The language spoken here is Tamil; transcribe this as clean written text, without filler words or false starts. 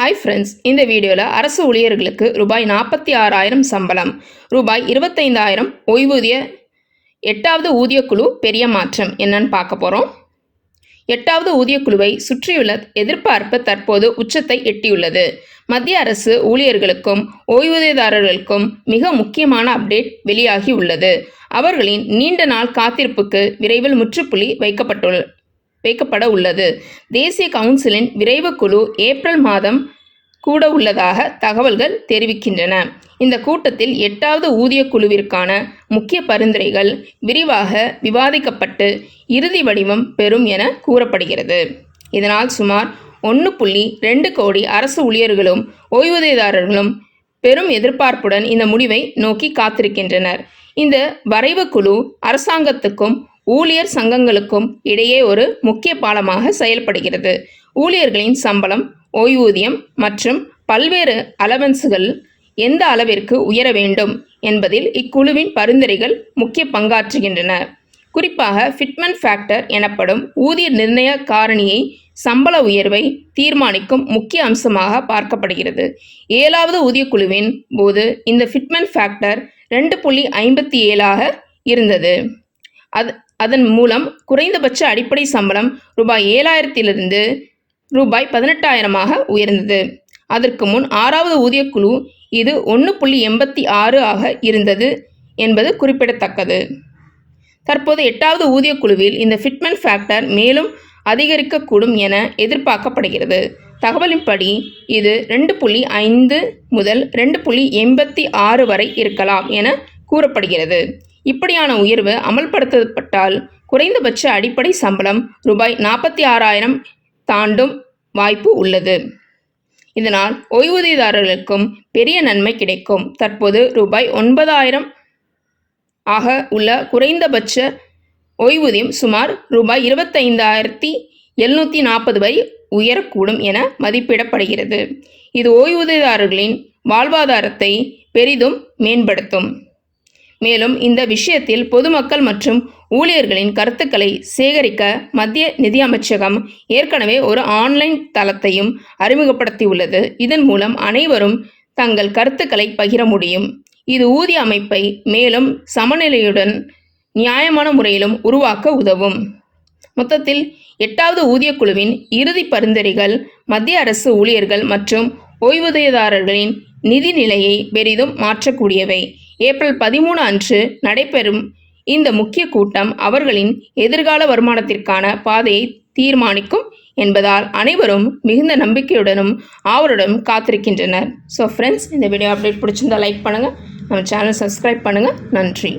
ஹாய் ஃப்ரெண்ட்ஸ், இந்த வீடியோவில் அரசு ஊழியர்களுக்கு ரூபாய் 46,000 சம்பளம், ரூபாய் 25,000 ஓய்வூதிய 8வது ஊதியக்குழு பெரிய மாற்றம் என்னன்னு பார்க்க போகிறோம். 8வது ஊதியக்குழுவை சுற்றியுள்ள எதிர்பார்ப்பு தற்போது உச்சத்தை எட்டியுள்ளது. மத்திய அரசு ஊழியர்களுக்கும் ஓய்வூதியதாரர்களுக்கும் மிக முக்கியமான அப்டேட் வெளியாகி உள்ளது. அவர்களின் நீண்ட நாள் காத்திருப்புக்கு விரைவில் முற்றுப்புள்ளி வைக்கப்பட உள்ளது. தேசிய கவுன்சிலின் விரைவு குழு ஏப்ரல் மாதம் கூட உள்ளதாக தகவல்கள் தெரிவிக்கின்றன. இந்த கூட்டத்தில் 8வது ஊதிய குழுவிற்கான முக்கிய பரிந்துரைகள் விரிவாக விவாதிக்கப்பட்டு இறுதி வடிவம் பெறும் என கூறப்படுகிறது. இதனால் சுமார் 1.2 கோடி அரசு ஊழியர்களும் ஓய்வூதியதாரர்களும் பெரும் எதிர்பார்ப்புடன் இந்த முடிவை நோக்கி காத்திருக்கின்றனர். இந்த வரைவு குழு அரசாங்கத்துக்கும் ஊழியர் சங்கங்களுக்கும் இடையே ஒரு முக்கிய பாலமாக செயல்படுகிறது. ஊழியர்களின் சம்பளம், ஓய்வூதியம் மற்றும் பல்வேறு அலவன்ஸ்கள் எந்த அளவிற்கு உயர வேண்டும் என்பதில் இக்குழுவின் பரிந்துரைகள் முக்கிய பங்காற்றுகின்றன. குறிப்பாக ஃபிட்மென்ட் ஃபேக்டர் எனப்படும் ஊதிய நிர்ணய காரணியை சம்பள உயர்வை தீர்மானிக்கும் முக்கிய அம்சமாக பார்க்கப்படுகிறது. 7வது ஊதியக்குழுவின் போது இந்த ஃபிட்மென்ட் ஃபேக்டர் 2.57 இருந்தது. அதன் மூலம் குறைந்தபட்ச அடிப்படை சம்பளம் ரூபாய் 7,000 ரூபாய் 18,000 உயர்ந்தது. அதற்கு முன் 6வது ஊதியக்குழு இது 1.86 இருந்தது என்பது குறிப்பிடத்தக்கது. தற்போது 8வது ஊதியக்குழுவில் இந்த ஃபிட்மென்ட் ஃபேக்டர் மேலும் அதிகரிக்கக்கூடும் என எதிர்பார்க்கப்படுகிறது. தகவலின்படி இது 2.5 முதல் 2.86 வரை இருக்கலாம் என கூறப்படுகிறது. இப்படியான உயர்வு அமல்படுத்தப்பட்டால் குறைந்தபட்ச அடிப்படை சம்பளம் ரூபாய் 46,000 தாண்டும் வாய்ப்பு உள்ளது. இதனால் ஓய்வூதியதாரர்களுக்கும் பெரிய நன்மை கிடைக்கும். தற்போது ரூபாய் 9,000 ஆக உள்ள குறைந்தபட்ச ஓய்வூதியம் சுமார் ரூபாய் 25,740 வரை உயரக்கூடும் என மதிப்பிடப்படுகிறது. இது ஓய்வூதியதாரர்களின் வாழ்வாதாரத்தை பெரிதும் மேம்படுத்தும். மேலும் இந்த விஷயத்தில் பொதுமக்கள் மற்றும் ஊழியர்களின் கருத்துக்களை சேகரிக்க மத்திய நிதி அமைச்சகம் ஏற்கனவே ஒரு ஆன்லைன் தளத்தையும் அறிமுகப்படுத்தியுள்ளது. இதன் மூலம் அனைவரும் தங்கள் கருத்துக்களை பகிர முடியும். இது ஊதிய அமைப்பை மேலும் சமநிலையுடன் நியாயமான முறையிலும் உருவாக்க உதவும். மொத்தத்தில் 8வது ஊதியக்குழுவின் இறுதி பரிந்துரைகள் மத்திய அரசு ஊழியர்கள் மற்றும் ஓய்வூதியதாரர்களின் நிதி நிலையை பெரிதும் மாற்றக்கூடியவை. ஏப்ரல் 13 அன்று நடைபெறும் இந்த முக்கிய கூட்டம் அவர்களின் எதிர்கால வருமானத்திற்கான பாதையை தீர்மானிக்கும் என்பதால் அனைவரும் மிகுந்த நம்பிக்கையுடனும் ஆவலுடனும் காத்திருக்கின்றனர். ஸோ ஃப்ரெண்ட்ஸ், இந்த வீடியோ அப்டேட் பிடிச்சிருந்தால் லைக் பண்ணுங்கள், நம்ம சேனல் சப்ஸ்கிரைப் பண்ணுங்கள். நன்றி.